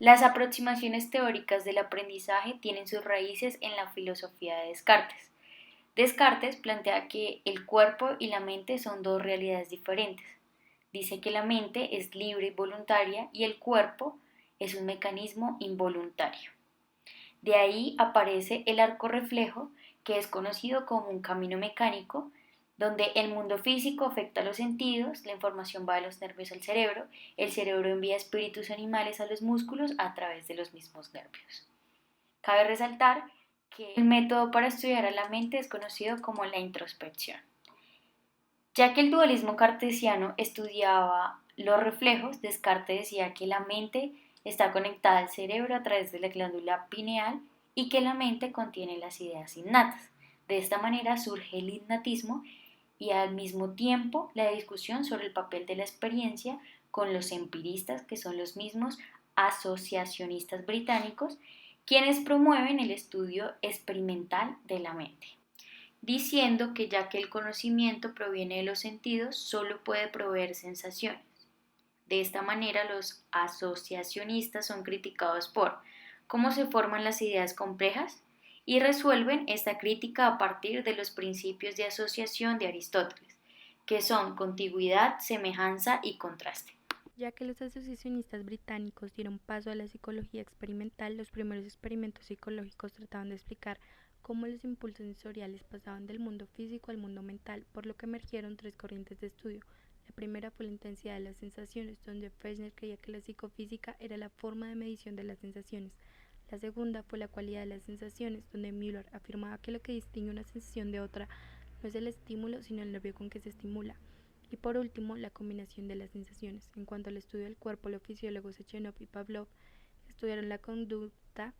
Las aproximaciones teóricas del aprendizaje tienen sus raíces en la filosofía de Descartes. Descartes plantea que el cuerpo y la mente son dos realidades diferentes. Dice que la mente es libre y voluntaria y el cuerpo es un mecanismo involuntario. De ahí aparece el arco reflejo, que es conocido como un camino mecánico, donde el mundo físico afecta a los sentidos, la información va de los nervios al cerebro, el cerebro envía espíritus animales a los músculos a través de los mismos nervios. Cabe resaltar que el método para estudiar a la mente es conocido como la introspección. Ya que el dualismo cartesiano estudiaba los reflejos, Descartes decía que la mente está conectada al cerebro a través de la glándula pineal y que la mente contiene las ideas innatas. De esta manera surge el innatismo y al mismo tiempo la discusión sobre el papel de la experiencia con los empiristas, que son los mismos asociacionistas británicos, quienes promueven el estudio experimental de la mente, diciendo que ya que el conocimiento proviene de los sentidos, solo puede proveer sensaciones. De esta manera, los asociacionistas son criticados por cómo se forman las ideas complejas y resuelven esta crítica a partir de los principios de asociación de Aristóteles, que son contigüidad, semejanza y contraste. Ya que los asociacionistas británicos dieron paso a la psicología experimental, los primeros experimentos psicológicos trataban de explicar cómo los impulsos sensoriales pasaban del mundo físico al mundo mental, por lo que emergieron tres corrientes de estudio. La primera fue la intensidad de las sensaciones, donde Fechner creía que la psicofísica era la forma de medición de las sensaciones. La segunda fue la cualidad de las sensaciones, donde Müller afirmaba que lo que distingue una sensación de otra no es el estímulo, sino el nervio con que se estimula. Y por último, la combinación de las sensaciones. En cuanto al estudio del cuerpo, los fisiólogos Sechenov y Pavlov estudiaron la conducta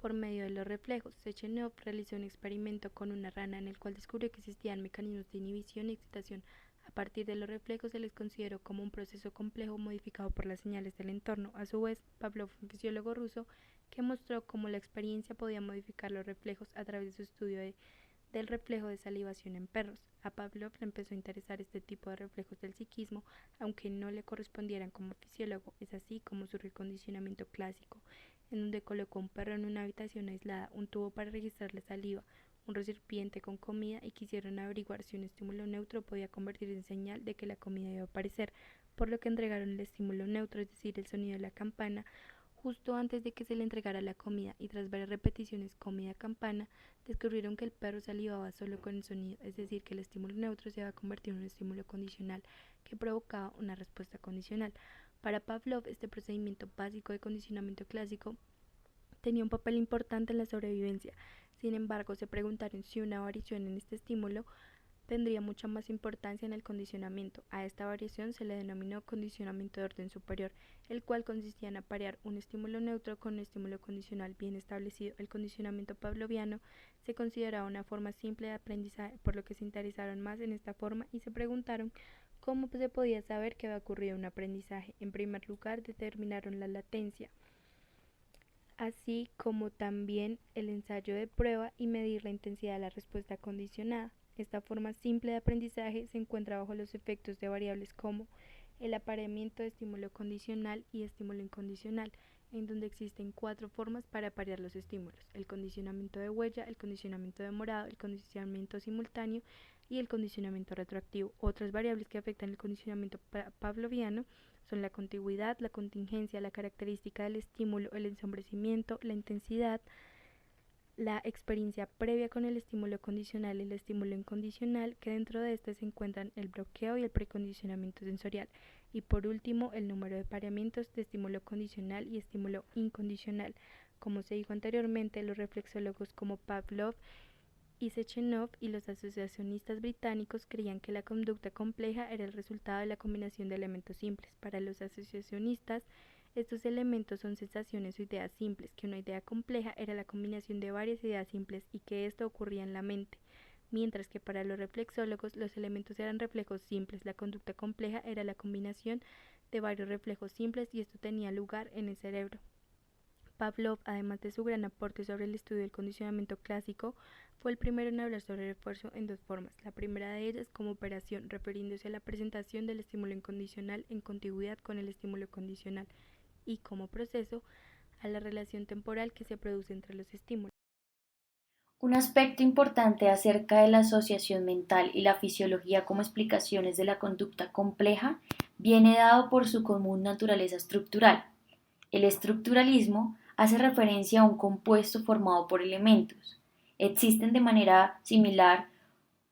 por medio de los reflejos. Sechenov realizó un experimento con una rana en el cual descubrió que existían mecanismos de inhibición y excitación. A partir de los reflejos se les consideró como un proceso complejo modificado por las señales del entorno. A su vez, Pavlov, un fisiólogo ruso, que mostró cómo la experiencia podía modificar los reflejos a través de su estudio del reflejo de salivación en perros. A Pavlov le empezó a interesar este tipo de reflejos del psiquismo, aunque no le correspondieran como fisiólogo. Es así como surgió el condicionamiento clásico, en donde colocó un perro en una habitación aislada, un tubo para registrar la saliva, un recipiente con comida y quisieron averiguar si un estímulo neutro podía convertirse en señal de que la comida iba a aparecer, por lo que entregaron el estímulo neutro, es decir, el sonido de la campana, justo antes de que se le entregara la comida, y tras varias repeticiones comida-campana, descubrieron que el perro salivaba solo con el sonido, es decir, que el estímulo neutro se había convertido en un estímulo condicional que provocaba una respuesta condicional. Para Pavlov, este procedimiento básico de condicionamiento clásico tenía un papel importante en la sobrevivencia. Sin embargo, se preguntaron si una variación en este estímulo tendría mucha más importancia en el condicionamiento. A esta variación se le denominó condicionamiento de orden superior, el cual consistía en aparear un estímulo neutro con un estímulo condicional bien establecido. El condicionamiento pavloviano se consideraba una forma simple de aprendizaje, por lo que se interesaron más en esta forma y se preguntaron cómo se podía saber que había ocurrido un aprendizaje. En primer lugar, determinaron la latencia, así como también el ensayo de prueba y medir la intensidad de la respuesta condicionada. Esta forma simple de aprendizaje se encuentra bajo los efectos de variables como el apareamiento de estímulo condicional y estímulo incondicional, en donde existen cuatro formas para aparear los estímulos: el condicionamiento de huella, el condicionamiento de morado, el condicionamiento simultáneo y el condicionamiento retroactivo. Otras variables que afectan el condicionamiento pavloviano son la contigüidad, la contingencia, la característica del estímulo, el ensombrecimiento, la intensidad, la experiencia previa con el estímulo condicional y el estímulo incondicional, que dentro de este se encuentran el bloqueo y el precondicionamiento sensorial. Y por último, el número de pareamientos de estímulo condicional y estímulo incondicional. Como se dijo anteriormente, los reflexólogos como Pavlov y Sechenov y los asociacionistas británicos creían que la conducta compleja era el resultado de la combinación de elementos simples. Para los asociacionistas, estos elementos son sensaciones o ideas simples, que una idea compleja era la combinación de varias ideas simples y que esto ocurría en la mente, mientras que para los reflexólogos los elementos eran reflejos simples, la conducta compleja era la combinación de varios reflejos simples y esto tenía lugar en el cerebro. Pavlov, además de su gran aporte sobre el estudio del condicionamiento clásico, fue el primero en hablar sobre el refuerzo en dos formas. La primera de ellas como operación, refiriéndose a la presentación del estímulo incondicional en contigüidad con el estímulo condicional, y como proceso, a la relación temporal que se produce entre los estímulos. Un aspecto importante acerca de la asociación mental y la fisiología como explicaciones de la conducta compleja viene dado por su común naturaleza estructural. El estructuralismo hace referencia a un compuesto formado por elementos. Existen de manera similar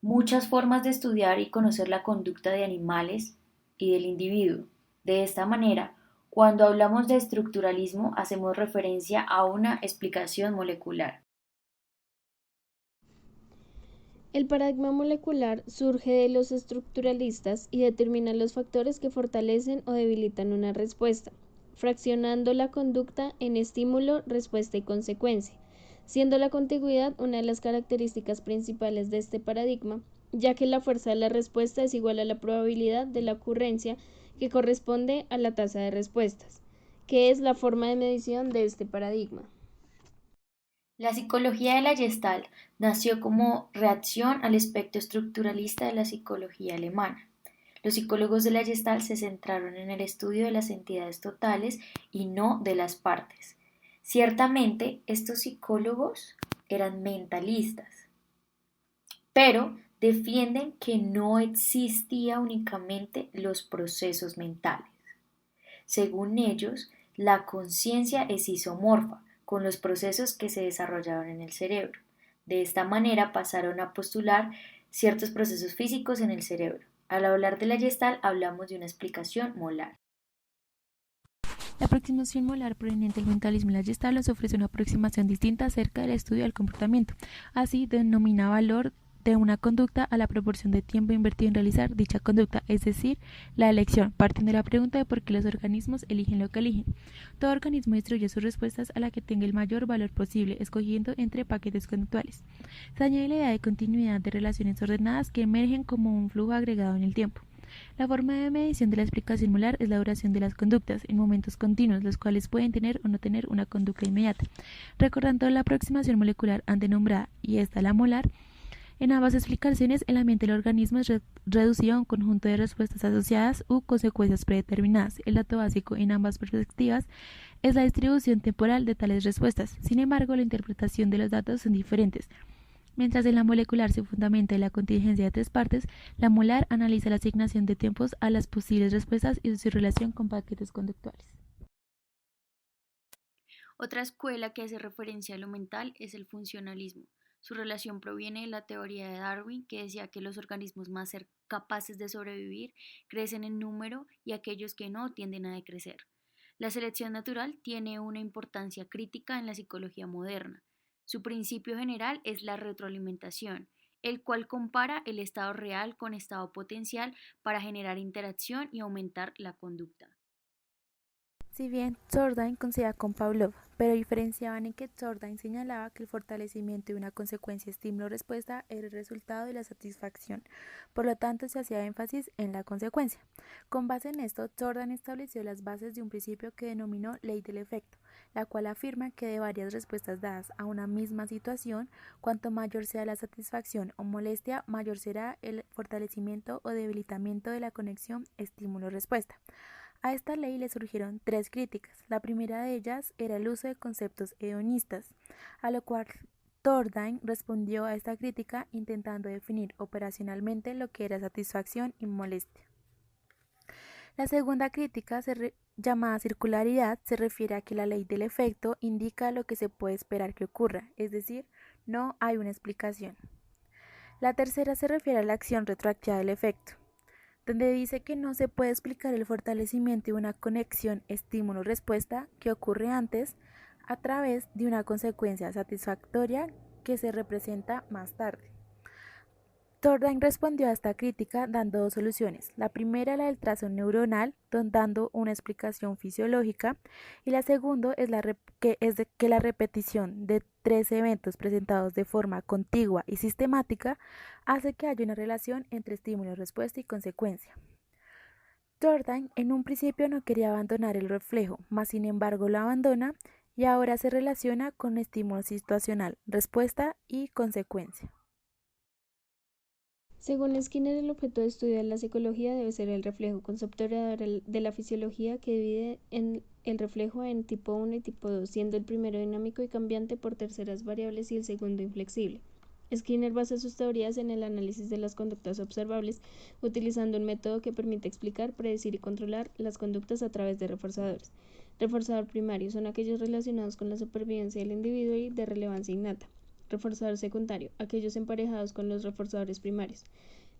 muchas formas de estudiar y conocer la conducta de animales y del individuo. De esta manera, cuando hablamos de estructuralismo, hacemos referencia a una explicación molecular. El paradigma molecular surge de los estructuralistas y determina los factores que fortalecen o debilitan una respuesta, fraccionando la conducta en estímulo, respuesta y consecuencia, siendo la contigüidad una de las características principales de este paradigma, ya que la fuerza de la respuesta es igual a la probabilidad de la ocurrencia que corresponde a la tasa de respuestas, que es la forma de medición de este paradigma. La psicología de la Gestalt nació como reacción al aspecto estructuralista de la psicología alemana. Los psicólogos de la Gestalt se centraron en el estudio de las entidades totales y no de las partes. Ciertamente, estos psicólogos eran mentalistas, pero defienden que no existía únicamente los procesos mentales. Según ellos, la conciencia es isomorfa con los procesos que se desarrollaban en el cerebro. De esta manera pasaron a postular ciertos procesos físicos en el cerebro. Al hablar de la Gestalt hablamos de una explicación molar. La aproximación molar proveniente del mentalismo y la Gestalt nos ofrece una aproximación distinta acerca del estudio del comportamiento. Así denomina valor de una conducta a la proporción de tiempo invertido en realizar dicha conducta, es decir, la elección, partiendo de la pregunta de por qué los organismos eligen lo que eligen. Todo organismo distribuye sus respuestas a la que tenga el mayor valor posible, escogiendo entre paquetes conductuales. Se añade la idea de continuidad de relaciones ordenadas que emergen como un flujo agregado en el tiempo. La forma de medición de la explicación molar es la duración de las conductas en momentos continuos, los cuales pueden tener o no tener una conducta inmediata. Recordando la aproximación molecular antes nombrada y esta la molar, en ambas explicaciones, el ambiente del organismo es reducido a un conjunto de respuestas asociadas u consecuencias predeterminadas. El dato básico en ambas perspectivas es la distribución temporal de tales respuestas. Sin embargo, la interpretación de los datos son diferentes. Mientras en la molecular se fundamenta en la contingencia de tres partes, la molar analiza la asignación de tiempos a las posibles respuestas y su relación con paquetes conductuales. Otra escuela que hace referencia a lo mental es el funcionalismo. Su relación proviene de la teoría de Darwin, que decía que los organismos más capaces de sobrevivir crecen en número y aquellos que no tienden a decrecer. La selección natural tiene una importancia crítica en la psicología moderna. Su principio general es la retroalimentación, el cual compara el estado real con estado potencial para generar interacción y aumentar la conducta. Si bien Jordan coincidía con Pavlov, pero diferenciaban en que Jordan señalaba que el fortalecimiento de una consecuencia estímulo-respuesta era el resultado de la satisfacción, por lo tanto se hacía énfasis en la consecuencia. Con base en esto, Jordan estableció las bases de un principio que denominó ley del efecto, la cual afirma que de varias respuestas dadas a una misma situación, cuanto mayor sea la satisfacción o molestia, mayor será el fortalecimiento o debilitamiento de la conexión estímulo-respuesta. A esta ley le surgieron tres críticas. La primera de ellas era el uso de conceptos hedonistas, a lo cual Thorndike respondió a esta crítica intentando definir operacionalmente lo que era satisfacción y molestia. La segunda crítica, llamada circularidad, se refiere a que la ley del efecto indica lo que se puede esperar que ocurra, es decir, no hay una explicación. La tercera se refiere a la acción retroactiva del efecto, donde dice que no se puede explicar el fortalecimiento de una conexión estímulo-respuesta que ocurre antes a través de una consecuencia satisfactoria que se representa más tarde. Thorndike respondió a esta crítica dando dos soluciones. La primera, la del trazo neuronal, dando una explicación fisiológica, y la segunda es que la repetición de tres eventos presentados de forma contigua y sistemática hace que haya una relación entre estímulo, respuesta y consecuencia. Thorndike en un principio no quería abandonar el reflejo, mas sin embargo lo abandona y ahora se relaciona con estímulo situacional, respuesta y consecuencia. Según Skinner, el objeto de estudio de la psicología debe ser el reflejo conceptual de la fisiología, que divide el reflejo en tipo 1 y tipo 2, siendo el primero dinámico y cambiante por terceras variables y el segundo inflexible. Skinner basa sus teorías en el análisis de las conductas observables, utilizando un método que permite explicar, predecir y controlar las conductas a través de reforzadores. Reforzador primario son aquellos relacionados con la supervivencia del individuo y de relevancia innata. Reforzador secundario, aquellos emparejados con los reforzadores primarios.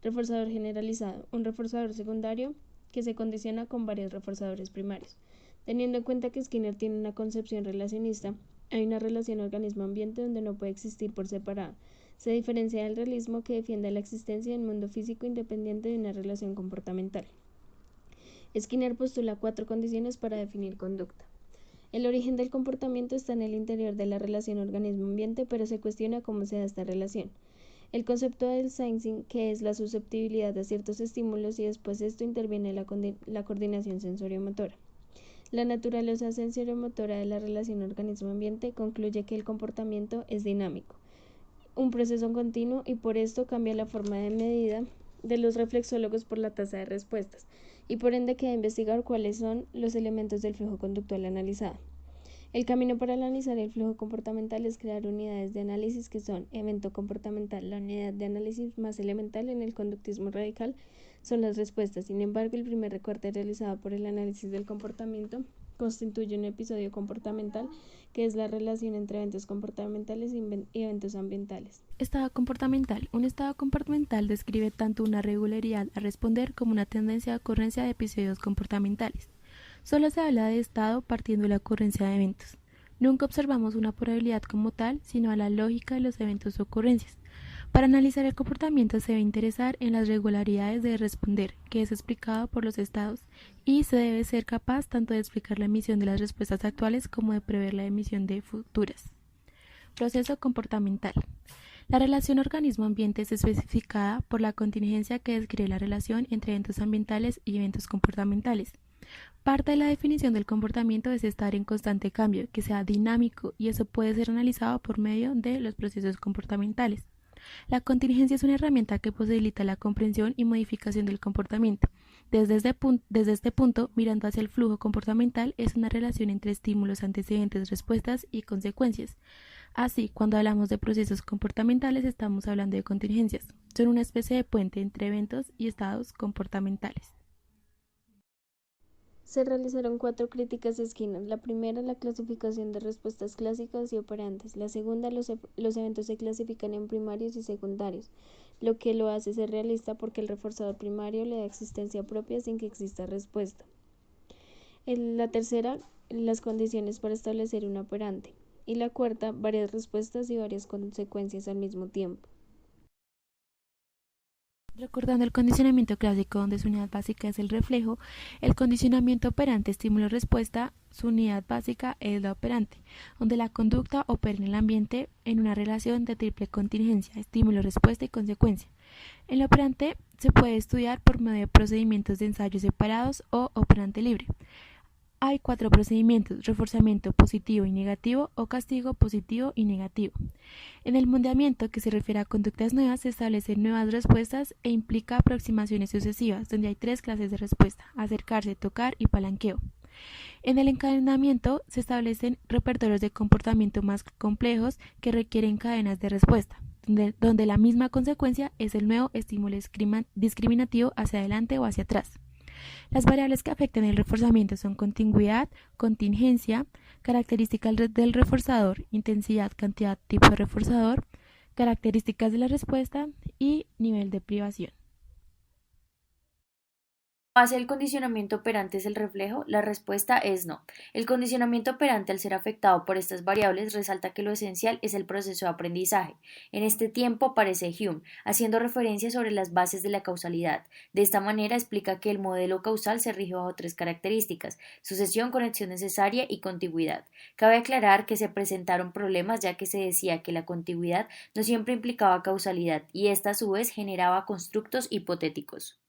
Reforzador generalizado, un reforzador secundario que se condiciona con varios reforzadores primarios. Teniendo en cuenta que Skinner tiene una concepción relacionista, hay una relación organismo-ambiente donde no puede existir por separado. Se diferencia del realismo, que defiende la existencia de un mundo físico independiente de una relación comportamental. Skinner postula 4 condiciones para definir conducta. El origen del comportamiento está en el interior de la relación organismo-ambiente, pero se cuestiona cómo se da esta relación. El concepto del sensing, que es la susceptibilidad a ciertos estímulos, y después de esto interviene la coordinación sensoriomotora. La naturaleza sensoriomotora de la relación organismo-ambiente concluye que el comportamiento es dinámico, un proceso continuo, y por esto cambia la forma de medida de los reflexólogos por la tasa de respuestas, y por ende queda investigar cuáles son los elementos del flujo conductual analizado. El camino para analizar el flujo comportamental es crear unidades de análisis que son evento comportamental. La unidad de análisis más elemental en el conductismo radical son las respuestas. Sin embargo, el primer recorte realizado por el análisis del comportamiento constituye un episodio comportamental, que es la relación entre eventos comportamentales y eventos ambientales. Estado comportamental. Un estado comportamental describe tanto una regularidad a responder como una tendencia a ocurrencia de episodios comportamentales. Solo se habla de estado partiendo de la ocurrencia de eventos. Nunca observamos una probabilidad como tal, sino a la lógica de los eventos o ocurrencias. Para analizar el comportamiento se debe interesar en las regularidades de responder, que es explicado por los estados, y se debe ser capaz tanto de explicar la emisión de las respuestas actuales como de prever la emisión de futuras. Proceso comportamental. La relación organismo-ambiente es especificada por la contingencia que describe la relación entre eventos ambientales y eventos comportamentales. Parte de la definición del comportamiento es estar en constante cambio, que sea dinámico, y eso puede ser analizado por medio de los procesos comportamentales. La contingencia es una herramienta que posibilita la comprensión y modificación del comportamiento. Desde este punto, mirando hacia el flujo comportamental, es una relación entre estímulos, antecedentes, respuestas y consecuencias. Así, cuando hablamos de procesos comportamentales, estamos hablando de contingencias. Son una especie de puente entre eventos y estados comportamentales. Se realizaron 4 críticas de Skinner. La primera, la clasificación de respuestas clásicas y operantes. La segunda, los eventos se clasifican en primarios y secundarios, lo que lo hace ser realista porque el reforzador primario le da existencia propia sin que exista respuesta. La tercera, las condiciones para establecer un operante. Y la cuarta, varias respuestas y varias consecuencias al mismo tiempo. Recordando el condicionamiento clásico, donde su unidad básica es el reflejo, el condicionamiento operante estímulo-respuesta, su unidad básica es la operante, donde la conducta opera en el ambiente en una relación de triple contingencia, estímulo-respuesta y consecuencia. El operante se puede estudiar por medio de procedimientos de ensayo separados o operante libre. Hay 4 procedimientos: reforzamiento positivo y negativo o castigo positivo y negativo. En el moldeamiento, que se refiere a conductas nuevas, se establecen nuevas respuestas e implica aproximaciones sucesivas, donde hay 3 clases de respuesta: acercarse, tocar y palanqueo. En el encadenamiento se establecen repertorios de comportamiento más complejos que requieren cadenas de respuesta, donde la misma consecuencia es el nuevo estímulo discriminativo hacia adelante o hacia atrás. Las variables que afectan el reforzamiento son continuidad, contingencia, características del reforzador, intensidad, cantidad, tipo de reforzador, características de la respuesta y nivel de privación. ¿Hace el condicionamiento operante es el reflejo? La respuesta es no. El condicionamiento operante, al ser afectado por estas variables, resalta que lo esencial es el proceso de aprendizaje. En este tiempo aparece Hume, haciendo referencia sobre las bases de la causalidad. De esta manera explica que el modelo causal se rige bajo 3 características: sucesión, conexión necesaria y contigüidad. Cabe aclarar que se presentaron problemas, ya que se decía que la contigüidad no siempre implicaba causalidad, y esta a su vez generaba constructos hipotéticos.